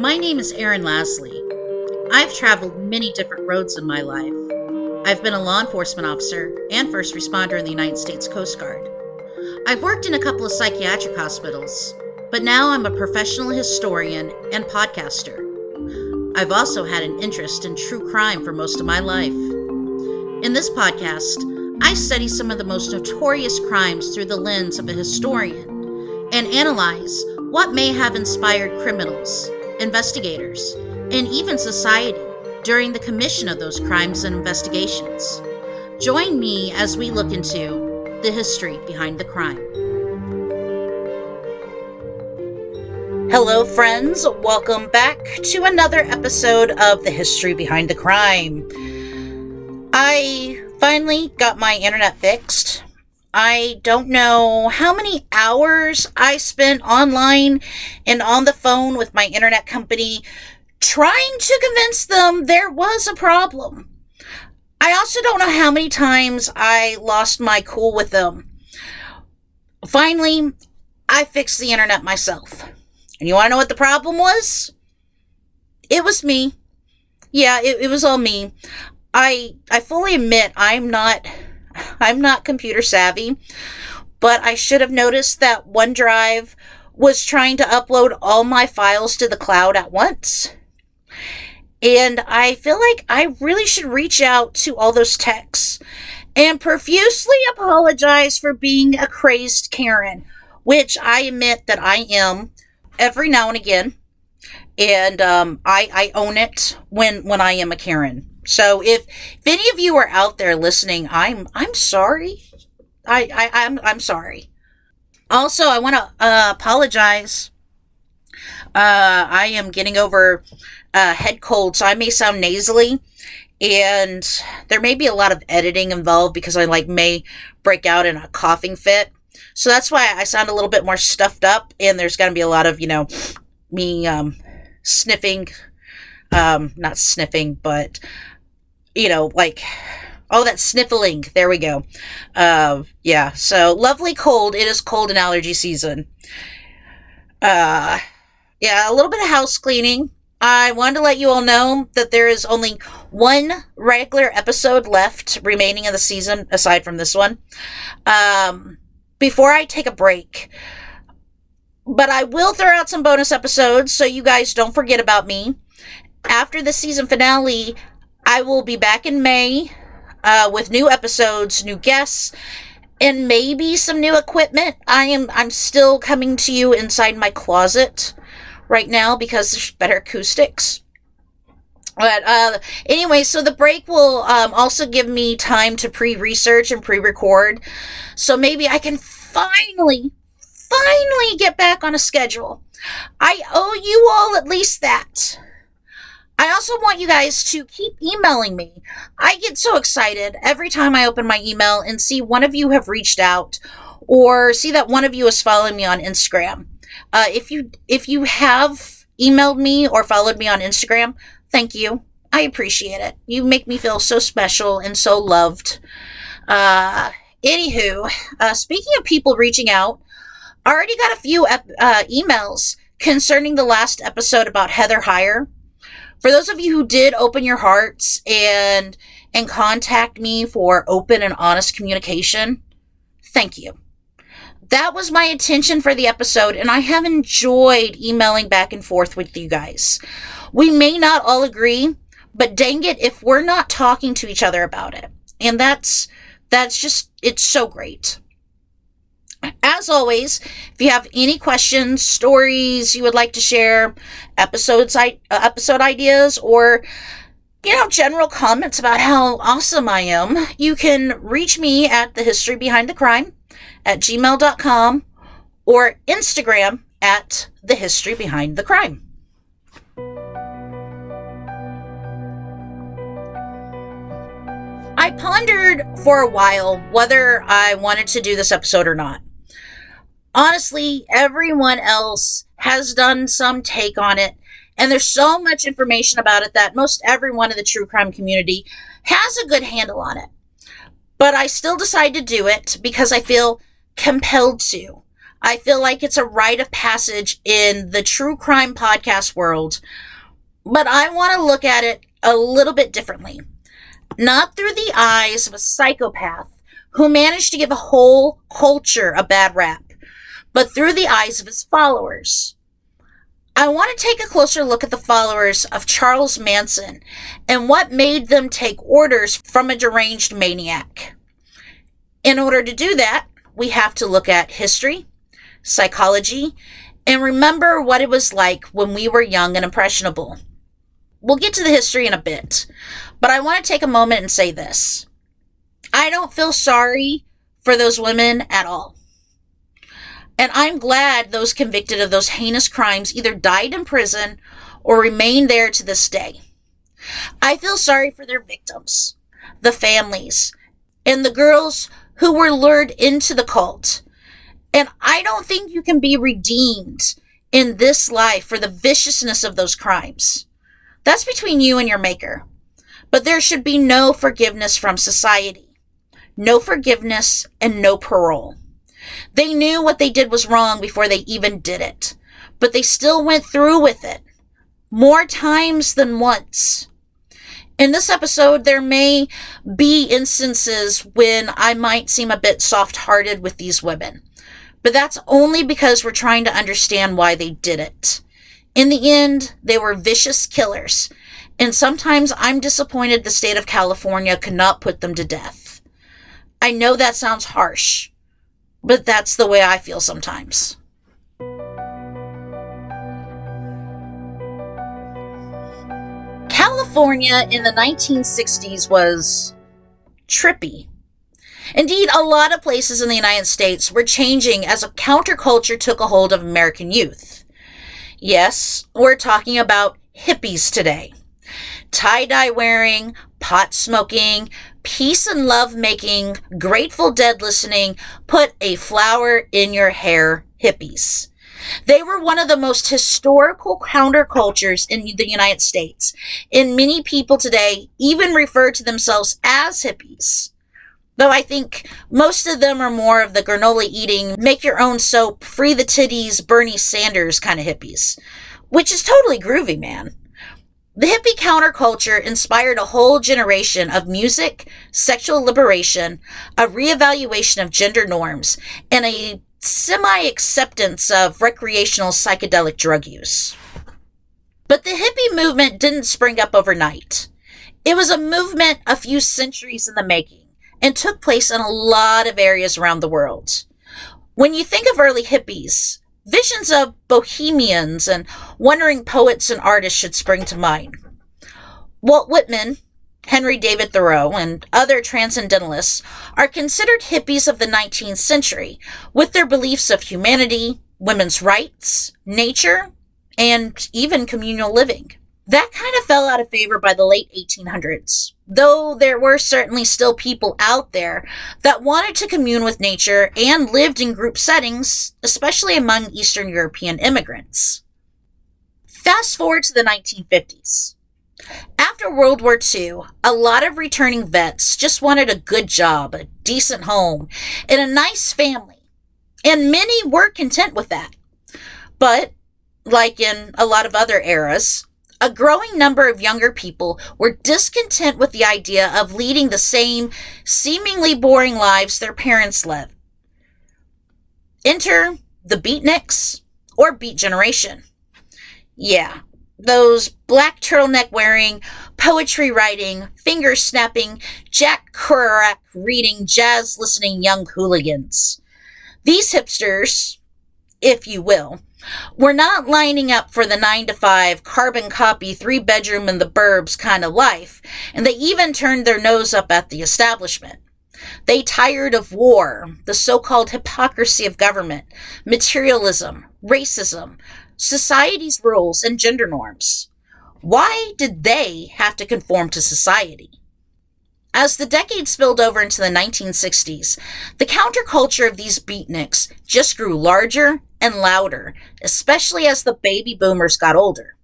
My name is Erin. I've traveled many different roads in my life. I've been a law enforcement officer and first responder in the United States Coast Guard. I've worked in a couple of psychiatric hospitals, but now I'm a professional historian and podcaster. I've also had an interest in true crime for most of my life. In this podcast, I study some of the most notorious crimes through the lens of a historian and analyze what may have inspired criminals, investigators, and even society during the commission of those crimes and investigations. Join me as we look into the history behind the crime. Hello, friends. Welcome back to another episode of The History Behind the Crime. I finally got my internet fixed. I don't know how many hours I spent online and on the phone with my internet company trying to convince them there was a problem. I also don't know how many times I lost my cool with them. Finally, I fixed the internet myself. And you want to know what the problem was? It was me. Yeah, it was all me. I fully admit I'm not computer savvy, but I should have noticed that OneDrive was trying to upload all my files to the cloud at once. And I feel like I really should reach out to all those techs and profusely apologize for being a crazed Karen, which I admit that I am every now and again. And I own it when I am a Karen. So if any of you are out there listening, I'm sorry. I'm sorry. Also, I want to apologize. I am getting over head cold, so I may sound nasally, and there may be a lot of editing involved because I may break out in a coughing fit. So that's why I sound a little bit more stuffed up, and there's going to be a lot of, me sniffing, not sniffing, but that sniffling. There we go. Yeah, so lovely cold. It is cold and allergy season. Yeah, a little bit of house cleaning. I wanted to let you all know that there is only one regular episode left remaining in the season, aside from this one, before I take a break. But I will throw out some bonus episodes, so you guys don't forget about me. After the season finale, I will be back in May with new episodes, new guests, and maybe some new equipment. I'm still coming to you inside my closet right now because there's better acoustics. But anyway, so the break will also give me time to pre-research and pre-record. So maybe I can finally get back on a schedule. I owe you all at least that. I also want you guys to keep emailing me. I get so excited every time I open my email and see one of you have reached out or see that one of you is following me on Instagram. If you have emailed me or followed me on Instagram, thank you. I appreciate it. You make me feel so special and so loved. Anywho, speaking of people reaching out, I already got a few emails concerning the last episode about Heather Heyer. For those of you who did open your hearts and contact me for open and honest communication, thank you. That was my intention for the episode, and I have enjoyed emailing back and forth with you guys. We may not all agree, but dang it, if we're not talking to each other about it. And that's just, it's so great. As always, if you have any questions, stories you would like to share, episode ideas, or, general comments about how awesome I am, you can reach me at thehistorybehindthecrime@gmail.com or Instagram at thehistorybehindthecrime. I pondered for a while whether I wanted to do this episode or not. Honestly, everyone else has done some take on it, and there's so much information about it that most everyone in the true crime community has a good handle on it. But I still decided to do it because I feel compelled to. I feel like it's a rite of passage in the true crime podcast world, but I want to look at it a little bit differently. Not through the eyes of a psychopath who managed to give a whole culture a bad rap, but through the eyes of his followers. I want to take a closer look at the followers of Charles Manson and what made them take orders from a deranged maniac. In order to do that, we have to look at history, psychology, and remember what it was like when we were young and impressionable. We'll get to the history in a bit, but I want to take a moment and say this. I don't feel sorry for those women at all. And I'm glad those convicted of those heinous crimes either died in prison or remain there to this day. I feel sorry for their victims, the families, and the girls who were lured into the cult. And I don't think you can be redeemed in this life for the viciousness of those crimes. That's between you and your maker. But there should be no forgiveness from society. No forgiveness and no parole. They knew what they did was wrong before they even did it. But they still went through with it. More times than once. In this episode, there may be instances when I might seem a bit soft-hearted with these women. But that's only because we're trying to understand why they did it. In the end, they were vicious killers. And sometimes I'm disappointed the state of California could not put them to death. I know that sounds harsh, but that's the way I feel sometimes. California in the 1960s was trippy. Indeed, a lot of places in the United States were changing as a counterculture took a hold of American youth. Yes, we're talking about hippies today. Tie-dye wearing, pot smoking, peace and love making, Grateful Dead listening, put a flower in your hair hippies. They were one of the most historical countercultures in the United States, and many people today even refer to themselves as hippies. Though I think most of them are more of the granola eating, make your own soap, free the titties, Bernie Sanders kind of hippies, which is totally groovy, man. The hippie counterculture inspired a whole generation of music, sexual liberation, a reevaluation of gender norms, and a semi-acceptance of recreational psychedelic drug use. But the hippie movement didn't spring up overnight. It was a movement a few centuries in the making and took place in a lot of areas around the world. When you think of early hippies, visions of bohemians and wandering poets and artists should spring to mind. Walt Whitman, Henry David Thoreau, and other transcendentalists are considered hippies of the 19th century, with their beliefs of humanity, women's rights, nature, and even communal living. That kind of fell out of favor by the late 1800s, though there were certainly still people out there that wanted to commune with nature and lived in group settings, especially among Eastern European immigrants. Fast forward to the 1950s. After World War II, a lot of returning vets just wanted a good job, a decent home, and a nice family, and many were content with that. But, like in a lot of other eras, a growing number of younger people were discontent with the idea of leading the same seemingly boring lives their parents led. Enter the beatniks, or beat generation. Yeah, those black turtleneck wearing, poetry writing, finger snapping, Jack Kerouac reading, jazz listening young hooligans. These hipsters, if you will, were not lining up for the 9-to-5 carbon copy 3-bedroom in the burbs kind of life, and they even turned their nose up at the establishment. They tired of war, the so-called hypocrisy of government, materialism, racism, society's rules, and gender norms. Why did they have to conform to society? As the decade spilled over into the 1960s, the counterculture of these beatniks just grew larger and louder, especially as the baby boomers got older.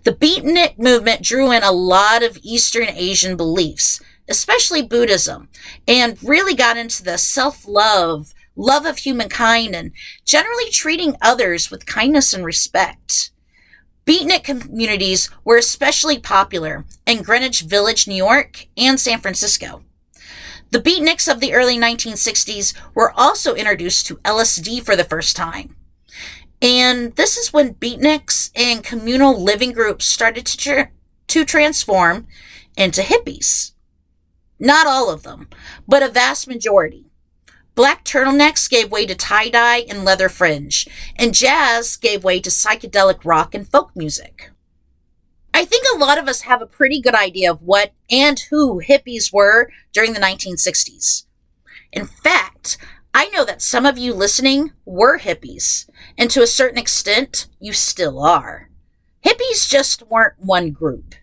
The beatnik movement drew in a lot of Eastern Asian beliefs, especially Buddhism, and really got into the self-love, love of humankind, and generally treating others with kindness and respect. Beatnik communities were especially popular in Greenwich Village, New York, and San Francisco. The beatniks of the early 1960s were also introduced to LSD for the first time. And this is when beatniks and communal living groups started to transform into hippies. Not all of them, but a vast majority. Black turtlenecks gave way to tie-dye and leather fringe, and jazz gave way to psychedelic rock and folk music. I think a lot of us have a pretty good idea of what and who hippies were during the 1960s. In fact, I know that some of you listening were hippies, and to a certain extent, you still are. Hippies just weren't one group.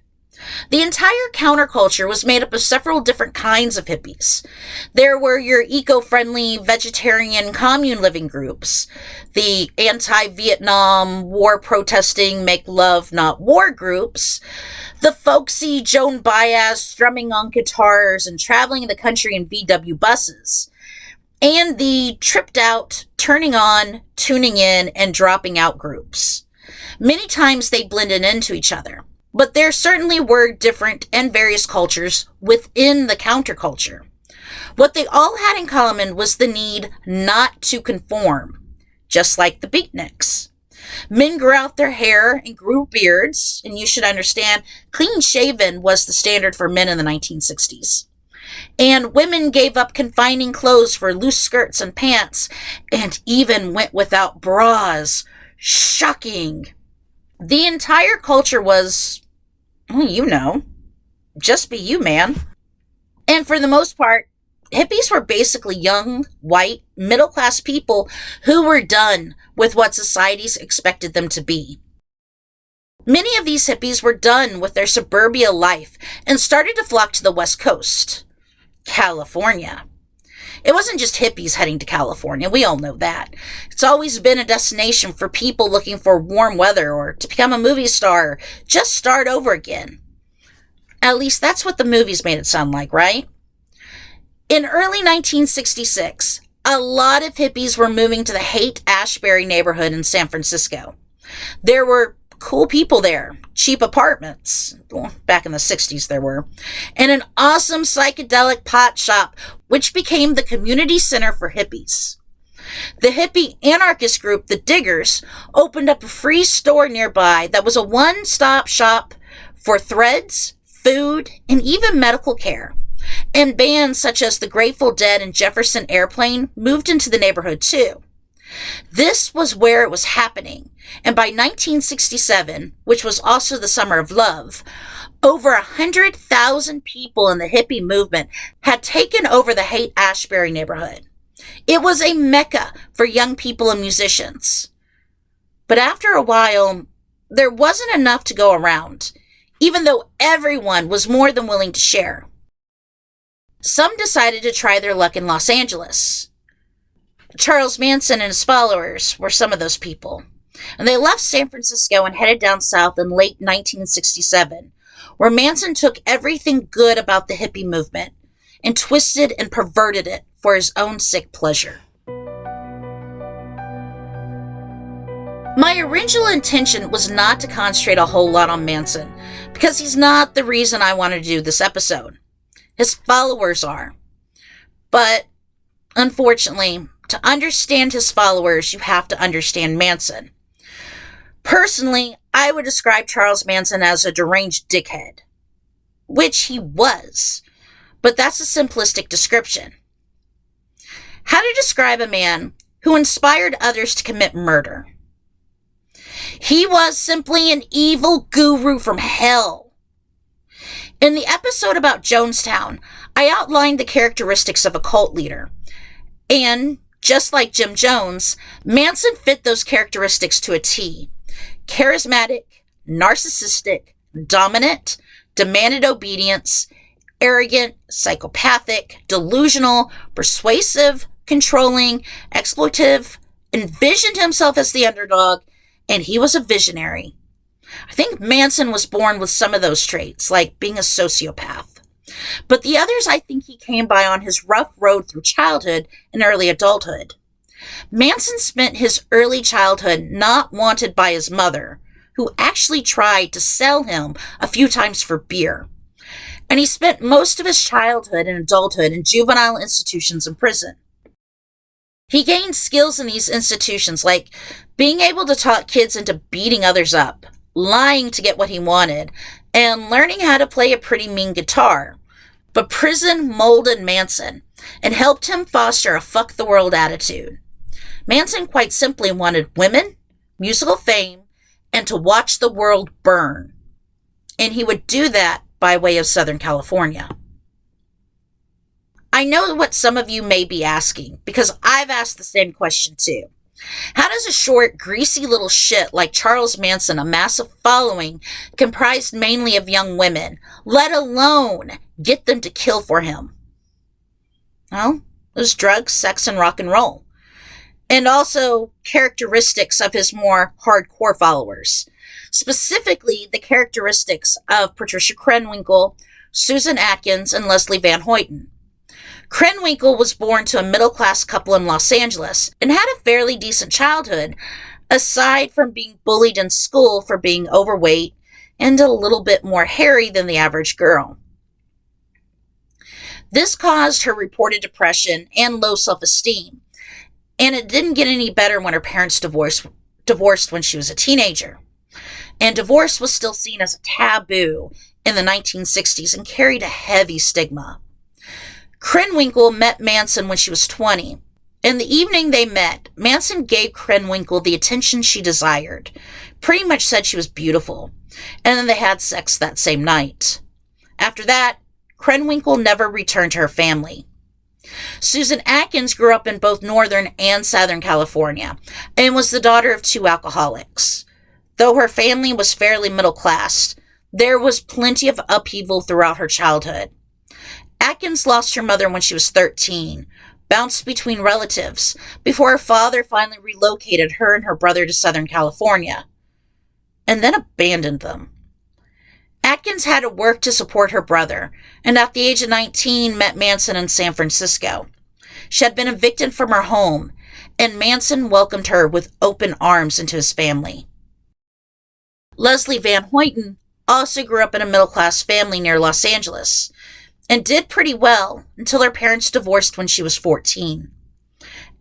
The entire counterculture was made up of several different kinds of hippies. There were your eco-friendly, vegetarian, commune living groups, the anti-Vietnam, war protesting, make love, not war groups, the folksy Joan Baez strumming on guitars and traveling the country in VW buses, and the tripped out, turning on, tuning in, and dropping out groups. Many times they blended into each other. But there certainly were different and various cultures within the counterculture. What they all had in common was the need not to conform, just like the beatniks. Men grew out their hair and grew beards, and you should understand, clean-shaven was the standard for men in the 1960s. And women gave up confining clothes for loose skirts and pants, and even went without bras. Shocking! The entire culture was, just be you, man. And for the most part, hippies were basically young, white, middle-class people who were done with what societies expected them to be. Many of these hippies were done with their suburbia life and started to flock to the West Coast, California. It wasn't just hippies heading to California, we all know that. It's always been a destination for people looking for warm weather or to become a movie star, or just start over again. At least that's what the movies made it sound like, right? In early 1966, a lot of hippies were moving to the Haight-Ashbury neighborhood in San Francisco. There were cool people there, cheap apartments, well, back in the 60s there were, and an awesome psychedelic pot shop, which became the community center for hippies. The hippie anarchist group, the Diggers, opened up a free store nearby that was a one-stop shop for threads, food, and even medical care. And bands such as the Grateful Dead and Jefferson Airplane moved into the neighborhood too. This was where it was happening, and by 1967, which was also the summer of love, over 100,000 people in the hippie movement had taken over the Haight-Ashbury neighborhood. It was a mecca for young people and musicians. But after a while, there wasn't enough to go around, even though everyone was more than willing to share. Some decided to try their luck in Los Angeles. Charles Manson and his followers were some of those people, and they left San Francisco and headed down south in late 1967, where Manson took everything good about the hippie movement and twisted and perverted it for his own sick pleasure. My original intention was not to concentrate a whole lot on Manson, because he's not the reason I wanted to do this episode. His followers are. But, unfortunately, to understand his followers, you have to understand Manson. Personally, I would describe Charles Manson as a deranged dickhead, which he was, but that's a simplistic description. How to describe a man who inspired others to commit murder? He was simply an evil guru from hell. In the episode about Jonestown, I outlined the characteristics of a cult leader, and just like Jim Jones, Manson fit those characteristics to a T. Charismatic, narcissistic, dominant, demanded obedience, arrogant, psychopathic, delusional, persuasive, controlling, exploitive, envisioned himself as the underdog, and he was a visionary. I think Manson was born with some of those traits, like being a sociopath. But the others I think he came by on his rough road through childhood and early adulthood. Manson spent his early childhood not wanted by his mother, who actually tried to sell him a few times for beer. And he spent most of his childhood and adulthood in juvenile institutions and prison. He gained skills in these institutions like being able to talk kids into beating others up, lying to get what he wanted, and learning how to play a pretty mean guitar. But prison molded Manson and helped him foster a fuck the world attitude. Manson quite simply wanted women, musical fame, and to watch the world burn. And he would do that by way of Southern California. I know what some of you may be asking, because I've asked the same question too. How does a short, greasy little shit like Charles Manson amass a following comprised mainly of young women, let alone get them to kill for him? Well, there's drugs, sex, and rock and roll. And also characteristics of his more hardcore followers. Specifically, the characteristics of Patricia Krenwinkel, Susan Atkins, and Leslie Van Hoyten. Krenwinkel was born to a middle-class couple in Los Angeles and had a fairly decent childhood, aside from being bullied in school for being overweight and a little bit more hairy than the average girl. This caused her reported depression and low self-esteem, and it didn't get any better when her parents divorced when she was a teenager. And divorce was still seen as a taboo in the 1960s and carried a heavy stigma. Krenwinkel met Manson when she was 20. And the evening they met, Manson gave Krenwinkel the attention she desired, pretty much said she was beautiful, and then they had sex that same night. After that, Krenwinkel never returned to her family. Susan Atkins grew up in both Northern and Southern California and was the daughter of two alcoholics. Though her family was fairly middle class, there was plenty of upheaval throughout her childhood. Atkins lost her mother when she was 13, bounced between relatives, before her father finally relocated her and her brother to Southern California, and then abandoned them. Atkins had to work to support her brother, and at the age of 19 met Manson in San Francisco. She had been evicted from her home, and Manson welcomed her with open arms into his family. Leslie Van Hoyten also grew up in a middle-class family near Los Angeles, and did pretty well until her parents divorced when she was 14.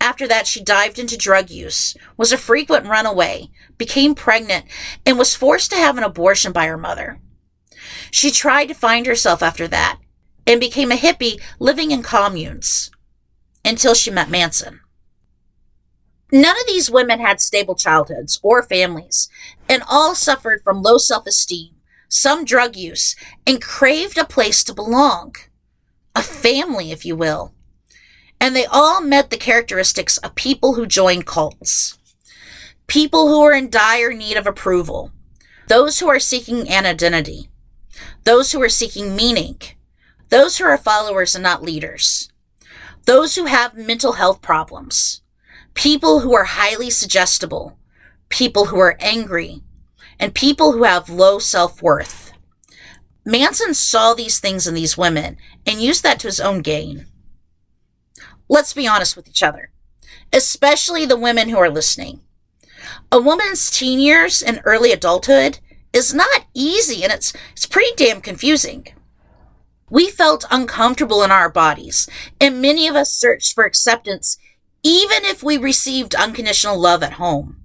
After that, she dived into drug use, was a frequent runaway, became pregnant, and was forced to have an abortion by her mother. She tried to find herself after that, and became a hippie living in communes, until she met Manson. None of these women had stable childhoods or families, and all suffered from low self-esteem, some drug use, and craved a place to belong. A family, if you will. And they all met the characteristics of people who join cults. People who are in dire need of approval. Those who are seeking an identity. Those who are seeking meaning. Those who are followers and not leaders. Those who have mental health problems. People who are highly suggestible. People who are angry. And people who have low self-worth. Manson saw these things in these women and used that to his own gain. Let's be honest with each other, especially the women who are listening. A woman's teen years and early adulthood is not easy, and it's pretty damn confusing. We felt uncomfortable in our bodies, and many of us searched for acceptance even if we received unconditional love at home.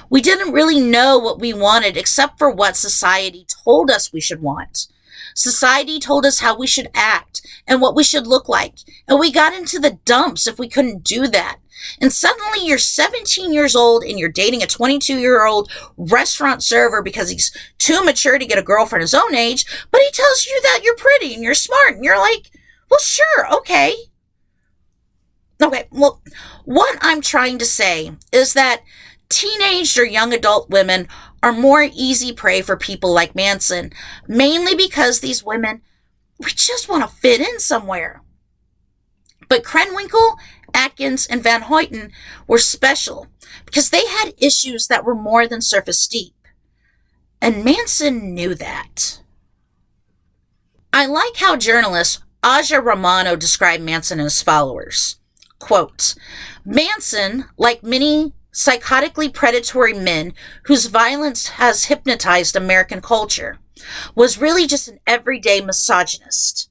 We didn't really know what we wanted except for what society told us we should want. Society told us how we should act and what we should look like, and we got into the dumps if we couldn't do that. And suddenly you're 17 years old and you're dating a 22-year-old restaurant server because he's too mature to get a girlfriend his own age, but he tells you that you're pretty and you're smart, and you're like, well, sure, okay. Okay, well, what I'm trying to say is that teenaged or young adult women are more easy prey for people like Manson, mainly because these women, we just want to fit in somewhere. But Krenwinkel, Atkins, and Van Hoyten were special because they had issues that were more than surface deep. And Manson knew that. I like how journalist Aja Romano described Manson and his followers. Quote, Manson, like many psychotically predatory men whose violence has hypnotized American culture, was really just an everyday misogynist.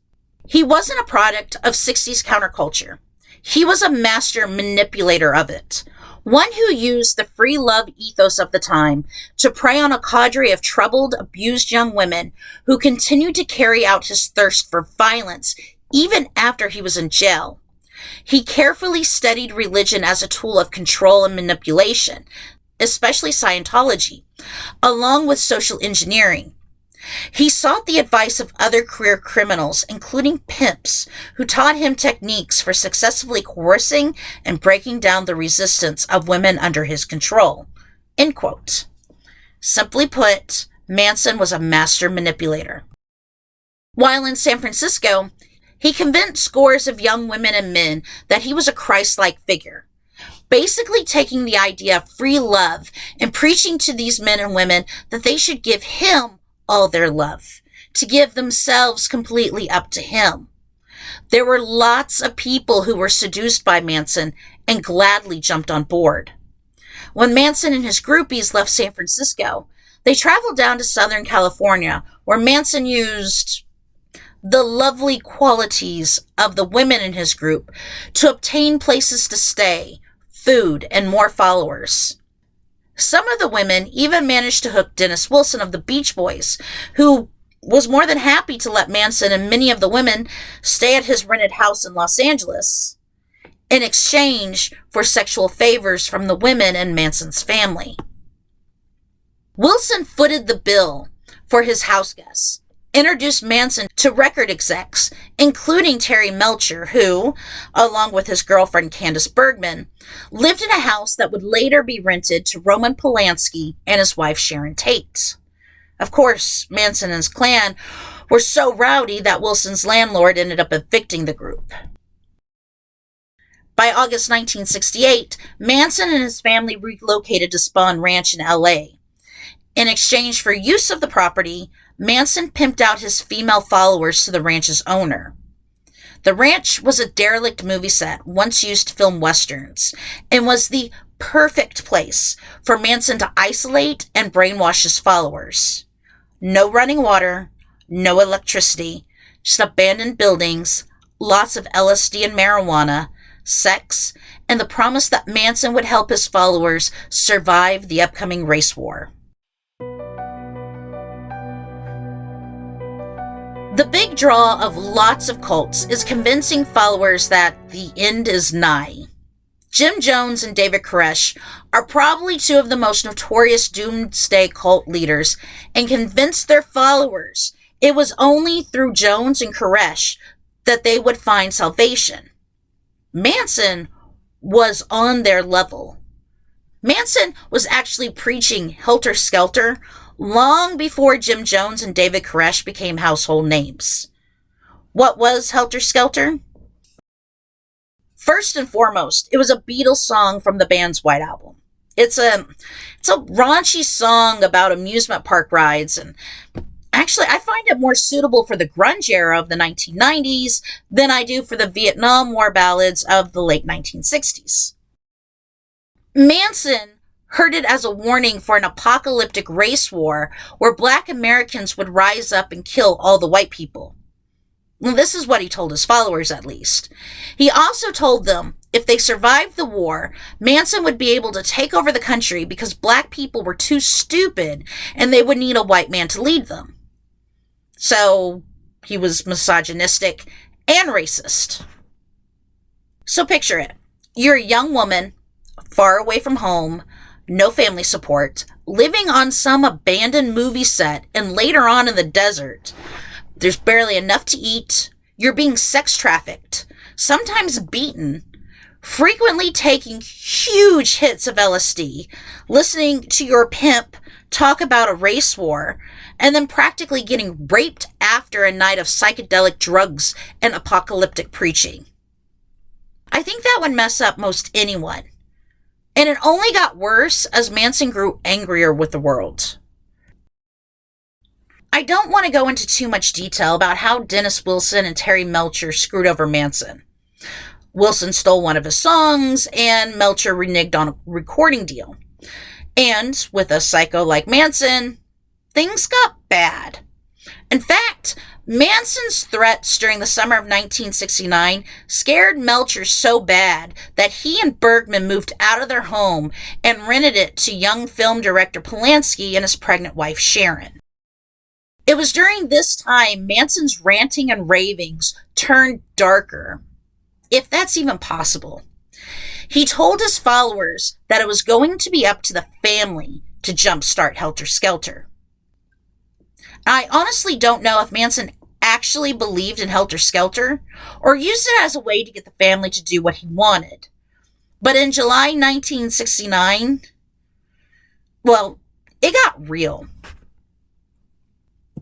He wasn't a product of 60s counterculture. He was a master manipulator of it, one who used the free love ethos of the time to prey on a cadre of troubled, abused young women who continued to carry out his thirst for violence even after he was in jail. He carefully studied religion as a tool of control and manipulation, especially Scientology, along with social engineering. He sought the advice of other career criminals, including pimps, who taught him techniques for successfully coercing and breaking down the resistance of women under his control. End quote. Simply put, Manson was a master manipulator. While in San Francisco, he convinced scores of young women and men that he was a Christ-like figure, basically taking the idea of free love and preaching to these men and women that they should give him all their love, to give themselves completely up to him. There were lots of people who were seduced by Manson and gladly jumped on board. When Manson and his groupies left San Francisco, they traveled down to Southern California, where Manson used the lovely qualities of the women in his group to obtain places to stay, food, and more followers. Some of the women even managed to hook Dennis Wilson of the Beach Boys, who was more than happy to let Manson and many of the women stay at his rented house in Los Angeles in exchange for sexual favors from the women in Manson's family. Wilson footed the bill for his house guests, introduced Manson to record execs, including Terry Melcher, who, along with his girlfriend Candace Bergman, lived in a house that would later be rented to Roman Polanski and his wife Sharon Tate. Of course, Manson and his clan were so rowdy that Wilson's landlord ended up evicting the group. By August 1968, Manson and his family relocated to Spahn Ranch in LA. In exchange for use of the property, Manson pimped out his female followers to the ranch's owner. The ranch was a derelict movie set once used to film westerns and was the perfect place for Manson to isolate and brainwash his followers. No running water, no electricity, just abandoned buildings, lots of LSD and marijuana, sex, and the promise that Manson would help his followers survive the upcoming race war. The big draw of lots of cults is convincing followers that the end is nigh. Jim Jones and David Koresh are probably two of the most notorious doomsday cult leaders and convinced their followers it was only through Jones and Koresh that they would find salvation. Manson was on their level. Manson was actually preaching helter-skelter long before Jim Jones and David Koresh became household names. What was Helter Skelter? First and foremost, it was a Beatles song from the band's White Album. It's a raunchy song about amusement park rides, and actually I find it more suitable for the grunge era of the 1990s than I do for the Vietnam War ballads of the late 1960s. Manson heard it as a warning for an apocalyptic race war where Black Americans would rise up and kill all the white people. Well, this is what he told his followers, at least. He also told them if they survived the war, Manson would be able to take over the country because Black people were too stupid and they would need a white man to lead them. So he was misogynistic and racist. So picture it. You're a young woman, far away from home, no family support, living on some abandoned movie set and later on in the desert. There's barely enough to eat. You're being sex trafficked, sometimes beaten, frequently taking huge hits of LSD, listening to your pimp talk about a race war, and then practically getting raped after a night of psychedelic drugs and apocalyptic preaching. I think that would mess up most anyone. And it only got worse as Manson grew angrier with the world. I don't want to go into too much detail about how Dennis Wilson and Terry Melcher screwed over Manson. Wilson stole one of his songs, and Melcher reneged on a recording deal. And with a psycho like Manson, things got bad. In fact, Manson's threats during the summer of 1969 scared Melcher so bad that he and Bergman moved out of their home and rented it to young film director Polanski and his pregnant wife Sharon. It was during this time Manson's ranting and ravings turned darker, if that's even possible. He told his followers that it was going to be up to the family to jumpstart Helter Skelter. I honestly don't know if Manson actually believed in Helter Skelter or used it as a way to get the family to do what he wanted. But in July 1969, well, it got real.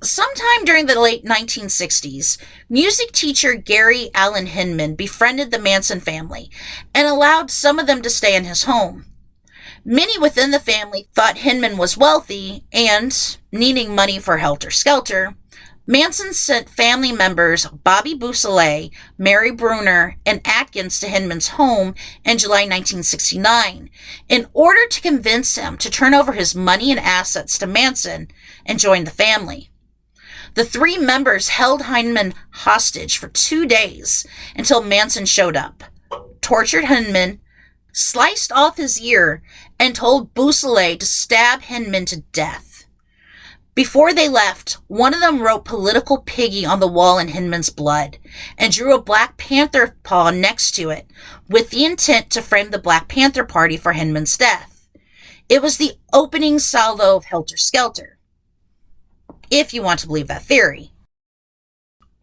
Sometime during the late 1960s, music teacher Gary Allen Hinman befriended the Manson family and allowed some of them to stay in his home. Many within the family thought Hinman was wealthy and, needing money for Helter Skelter, Manson sent family members Bobby Beausoleil, Mary Bruner, and Atkins to Hinman's home in July 1969 in order to convince him to turn over his money and assets to Manson and join the family. The three members held Hinman hostage for 2 days until Manson showed up, tortured Hinman, sliced off his ear, and told Beausoleil to stab Hinman to death. Before they left, one of them wrote "Political Piggy" on the wall in Hinman's blood and drew a Black Panther paw next to it with the intent to frame the Black Panther Party for Hinman's death. It was the opening salvo of Helter Skelter, if you want to believe that theory.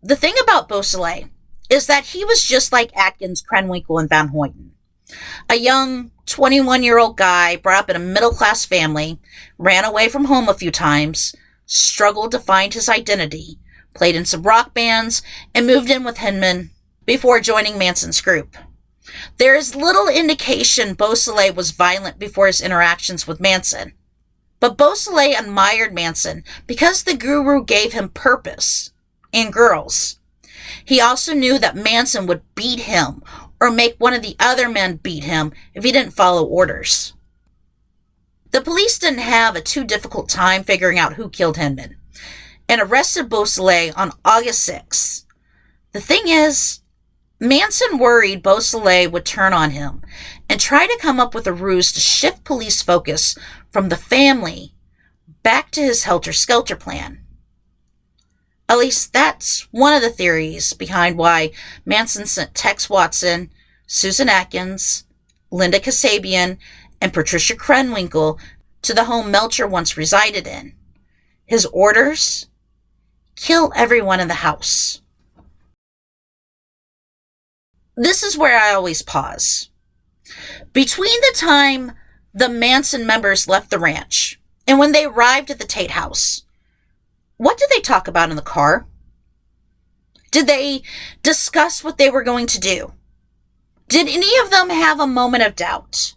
The thing about Beausoleil is that he was just like Atkins, Krenwinkel, and Van Hoyten. A young 21-year-old guy brought up in a middle-class family, ran away from home a few times, struggled to find his identity, played in some rock bands, and moved in with Hinman before joining Manson's group. There is little indication Beausoleil was violent before his interactions with Manson, but Beausoleil admired Manson because the guru gave him purpose and girls. He also knew that Manson would beat him or make one of the other men beat him if he didn't follow orders. The police didn't have a too difficult time figuring out who killed Hinman and arrested Beausoleil on August 6th. The thing is, Manson worried Beausoleil would turn on him and try to come up with a ruse to shift police focus from the family back to his Helter Skelter plan. At least that's one of the theories behind why Manson sent Tex Watson, Susan Atkins, Linda Kasabian, and Patricia Krenwinkel to the home Melcher once resided in. His orders? Kill everyone in the house. This is where I always pause. Between the time the Manson members left the ranch and when they arrived at the Tate house, what did they talk about in the car? Did they discuss what they were going to do? Did any of them have a moment of doubt?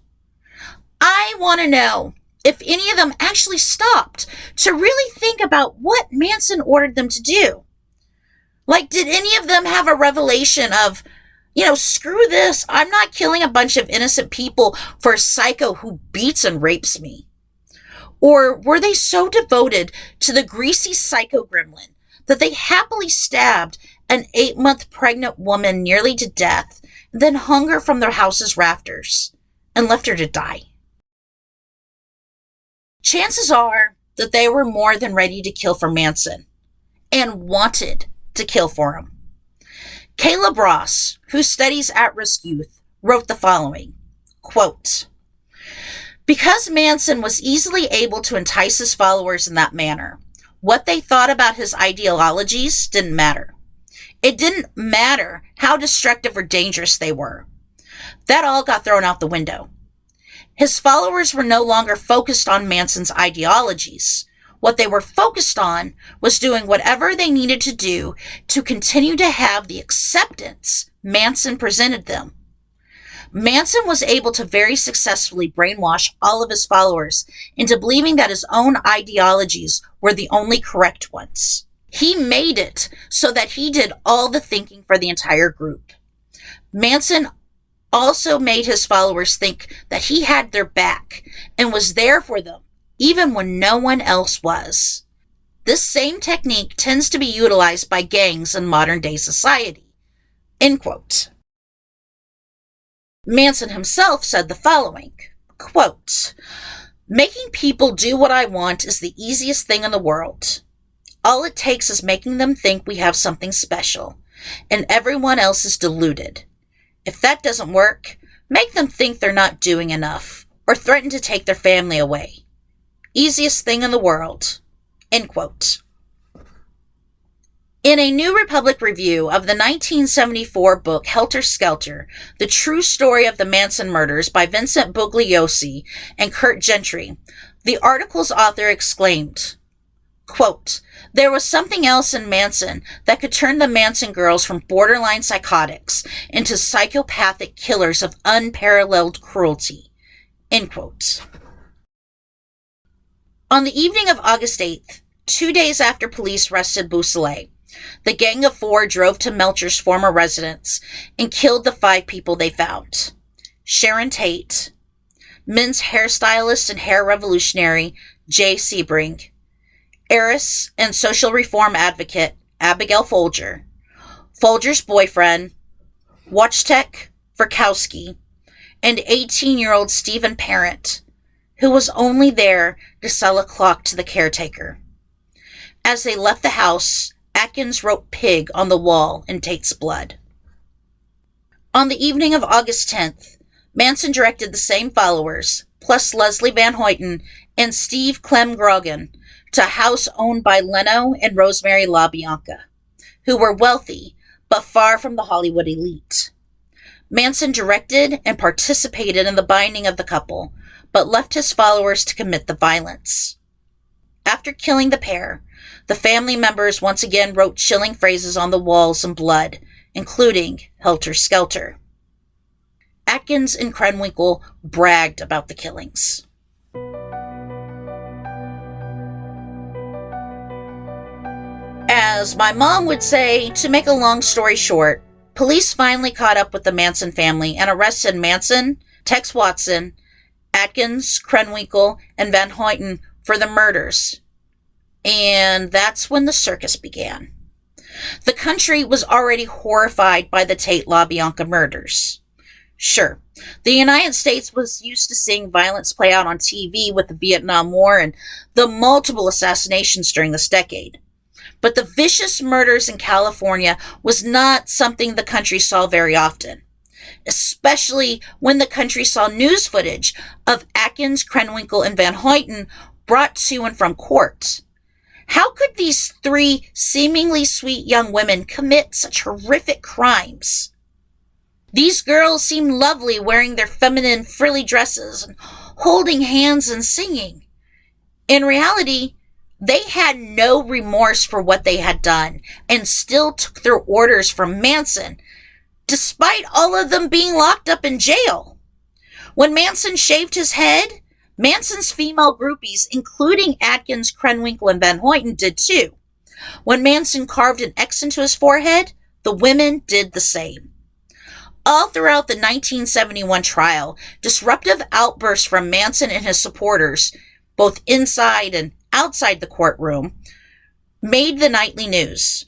I want to know if any of them actually stopped to really think about what Manson ordered them to do. Like, did any of them have a revelation of, screw this, I'm not killing a bunch of innocent people for a psycho who beats and rapes me? Or were they so devoted to the greasy psycho gremlin that they happily stabbed an 8-month pregnant woman nearly to death, then hung her from their house's rafters and left her to die? Chances are that they were more than ready to kill for Manson and wanted to kill for him. Caleb Ross, who studies at-risk youth, wrote the following, quote, "Because Manson was easily able to entice his followers in that manner, what they thought about his ideologies didn't matter. It didn't matter how destructive or dangerous they were. That all got thrown out the window. His followers were no longer focused on Manson's ideologies. What they were focused on was doing whatever they needed to do to continue to have the acceptance Manson presented them. Manson was able to very successfully brainwash all of his followers into believing that his own ideologies were the only correct ones. He made it so that he did all the thinking for the entire group. Manson also made his followers think that he had their back and was there for them, even when no one else was. This same technique tends to be utilized by gangs in modern-day society. End quote. Manson himself said the following, quote, "Making people do what I want is the easiest thing in the world. All it takes is making them think we have something special, and everyone else is deluded. If that doesn't work, make them think they're not doing enough, or threaten to take their family away. Easiest thing in the world." End quote. In a New Republic review of the 1974 book Helter Skelter, The True Story of the Manson Murders by Vincent Bugliosi and Kurt Gentry, the article's author exclaimed, quote, "There was something else in Manson that could turn the Manson girls from borderline psychotics into psychopathic killers of unparalleled cruelty." End quote. On the evening of August 8th, 2 days after police arrested Bousselet, the gang of four drove to Melcher's former residence and killed the 5 people they found. Sharon Tate, men's hairstylist and hair revolutionary Jay Sebring, heiress and social reform advocate Abigail Folger, Folger's boyfriend Wojtek Verkowski, and 18-year-old Stephen Parent, who was only there to sell a clock to the caretaker. As they left the house, Atkins wrote "pig" on the wall in Tate's blood. On the evening of August 10th, Manson directed the same followers, plus Leslie Van Hoyten and Steve Clem Grogan, to a house owned by Leno and Rosemary LaBianca, who were wealthy but far from the Hollywood elite. Manson directed and participated in the binding of the couple, but left his followers to commit the violence. After killing the pair, the family members once again wrote chilling phrases on the walls in blood, including "Helter Skelter." Atkins and Krenwinkel bragged about the killings. As my mom would say, to make a long story short, police finally caught up with the Manson family and arrested Manson, Tex Watson, Atkins, Krenwinkel, and Van Hoyten for the murders. And that's when the circus began. The country was already horrified by the Tate LaBianca murders. Sure, the United States was used to seeing violence play out on TV with the Vietnam War and the multiple assassinations during this decade. But the vicious murders in California was not something the country saw very often, especially when the country saw news footage of Atkins, Krenwinkel, and Van Hoyten brought to and from court. How could these 3 seemingly sweet young women commit such horrific crimes? These girls seemed lovely wearing their feminine frilly dresses and holding hands and singing. In reality, they had no remorse for what they had done and still took their orders from Manson, despite all of them being locked up in jail. When Manson shaved his head, Manson's female groupies, including Atkins, Krenwinkel, and Van Hoyten, did too. When Manson carved an X into his forehead, the women did the same. All throughout the 1971 trial, disruptive outbursts from Manson and his supporters, both inside and outside the courtroom, made the nightly news.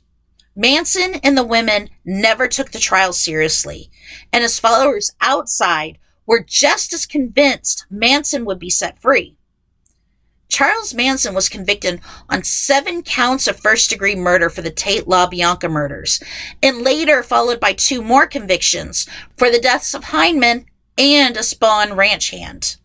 Manson and the women never took the trial seriously, and his followers outside were just as convinced Manson would be set free. Charles Manson was convicted on 7 counts of first-degree murder for the Tate LaBianca murders, and later followed by 2 more convictions for the deaths of Heinemann and a Spawn ranch hand.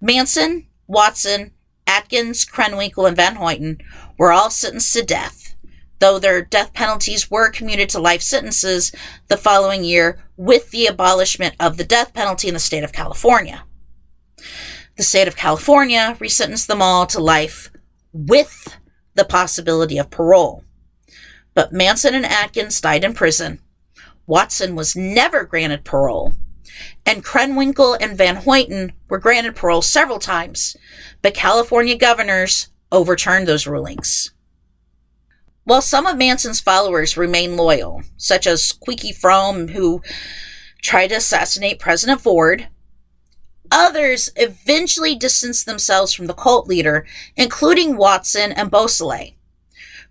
Manson, Watson, Atkins, Krenwinkel, and Van Hoyten were all sentenced to death, though their death penalties were commuted to life sentences the following year with the abolishment of the death penalty in the state of California. The state of California resentenced them all to life with the possibility of parole. But Manson and Atkins died in prison. Watson was never granted parole, and Krenwinkel and Van Hoyten were granted parole several times, but California governors overturned those rulings. While some of Manson's followers remain loyal, such as Queequeg Fromm, who tried to assassinate President Ford. Others eventually distanced themselves from the cult leader, including Watson and Beausoleil.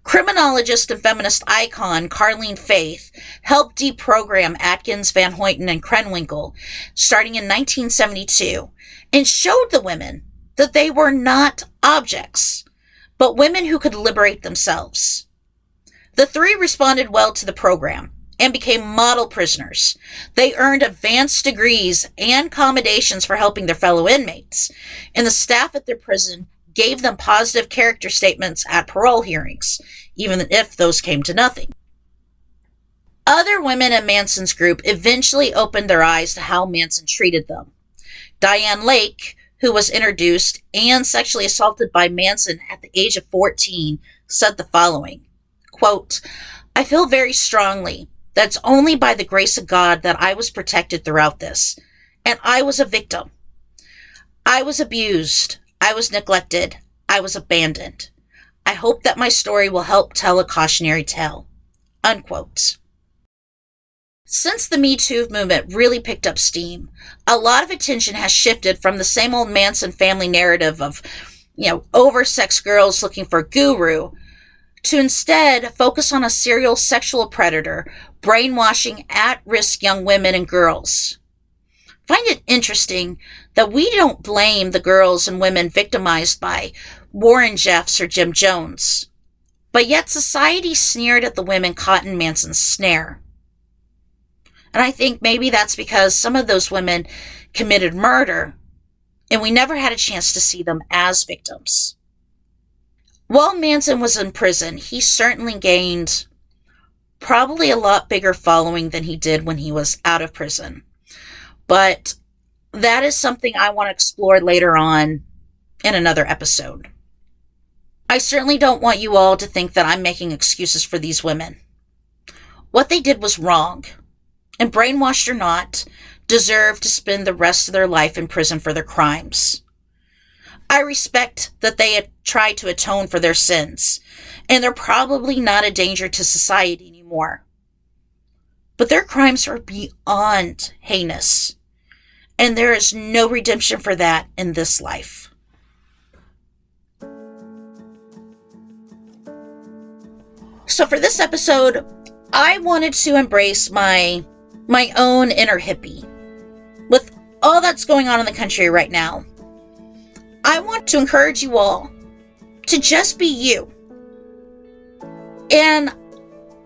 Criminologist and feminist icon Carlene Faith helped deprogram Atkins, Van Hoyten, and Krenwinkel starting in 1972 and showed the women that they were not objects, but women who could liberate themselves. The three responded well to the program and became model prisoners. They earned advanced degrees and commendations for helping their fellow inmates, and the staff at their prison gave them positive character statements at parole hearings, even if those came to nothing. Other women in Manson's group eventually opened their eyes to how Manson treated them. Diane Lake, who was introduced and sexually assaulted by Manson at the age of 14, said the following, quote, "I feel very strongly that it's only by the grace of God that I was protected throughout this, and I was a victim. I was abused. I was neglected. I was abandoned. I hope that my story will help tell a cautionary tale." Unquote. Since the Me Too movement really picked up steam, a lot of attention has shifted from the same old Manson family narrative of, oversexed girls looking for a guru, to instead focus on a serial sexual predator brainwashing at-risk young women and girls. I find it interesting that we don't blame the girls and women victimized by Warren Jeffs or Jim Jones, but yet society sneered at the women caught in Manson's snare. And I think maybe that's because some of those women committed murder, and we never had a chance to see them as victims. While Manson was in prison, he certainly gained probably a lot bigger following than he did when he was out of prison. But that is something I want to explore later on in another episode. I certainly don't want you all to think that I'm making excuses for these women. What they did was wrong, and brainwashed or not, deserve to spend the rest of their life in prison for their crimes. I respect that they had tried to atone for their sins, and they're probably not a danger to society anymore. But their crimes are beyond heinous, and there is no redemption for that in this life. So for this episode, I wanted to embrace my own inner hippie. With all that's going on in the country right now, I want to encourage you all to just be you. And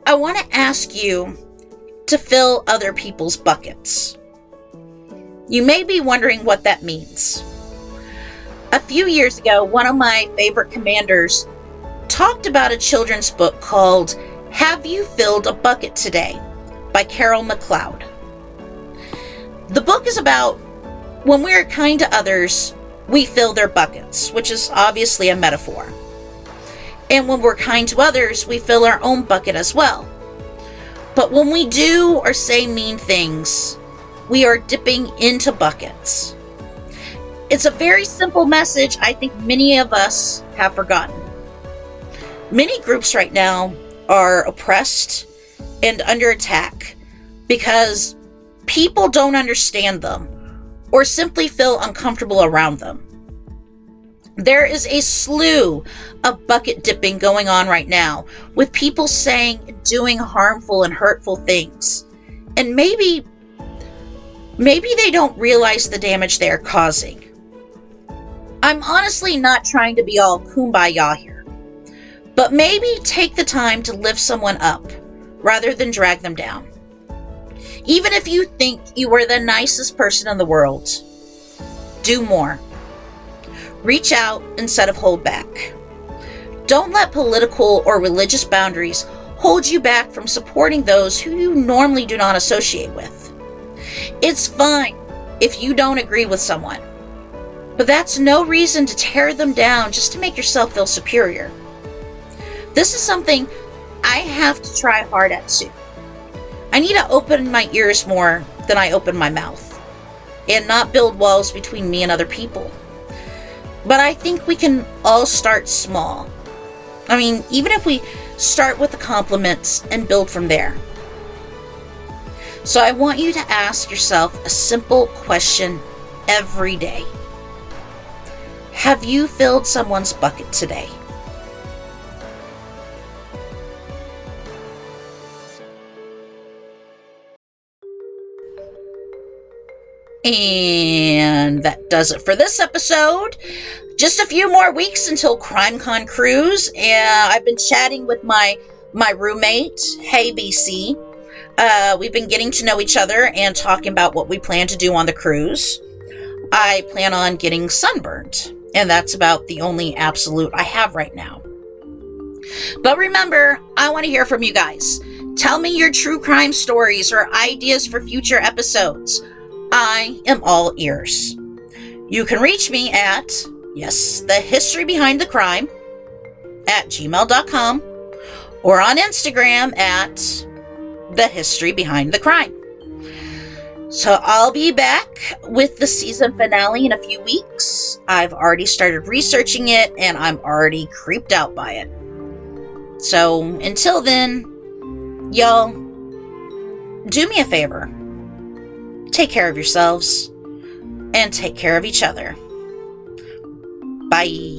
I want to ask you to fill other people's buckets. You may be wondering what that means. A few years ago, one of my favorite commanders talked about a children's book called Have You Filled a Bucket Today? By Carol McLeod. The book is about when we are kind to others, we fill their buckets, which is obviously a metaphor. And when we're kind to others, we fill our own bucket as well. But when we do or say mean things, we are dipping into buckets. It's a very simple message I think many of us have forgotten. Many groups right now are oppressed and under attack because people don't understand them or simply feel uncomfortable around them. There is a slew of bucket dipping going on right now with people saying and doing harmful and hurtful things. And maybe they don't realize the damage they are causing. I'm honestly not trying to be all kumbaya here, but maybe take the time to lift someone up rather than drag them down. Even if you think you are the nicest person in the world, do more. Reach out instead of hold back. Don't let political or religious boundaries hold you back from supporting those who you normally do not associate with. It's fine if you don't agree with someone, but that's no reason to tear them down just to make yourself feel superior. This is something I have to try hard at too. I need to open my ears more than I open my mouth and not build walls between me and other people. But I think we can all start small. I mean, even if we start with the compliments and build from there. So I want you to ask yourself a simple question every day. Have you filled someone's bucket today? And that does it for this episode. Just a few more weeks until CrimeCon Cruise, and I've been chatting with my roommate, Hey BC. We've been getting to know each other and talking about what we plan to do on the cruise. I plan on getting sunburned, and that's about the only absolute I have right now. But remember, I want to hear from you guys. Tell me your true crime stories or ideas for future episodes. I am all ears. You can reach me at, the history behind the crime at gmail.com or on Instagram at the history behind the crime. So I'll be back with the season finale in a few weeks. I've already started researching it and I'm already creeped out by it. So until then, y'all, do me a favor. Take care of yourselves and take care of each other. Bye.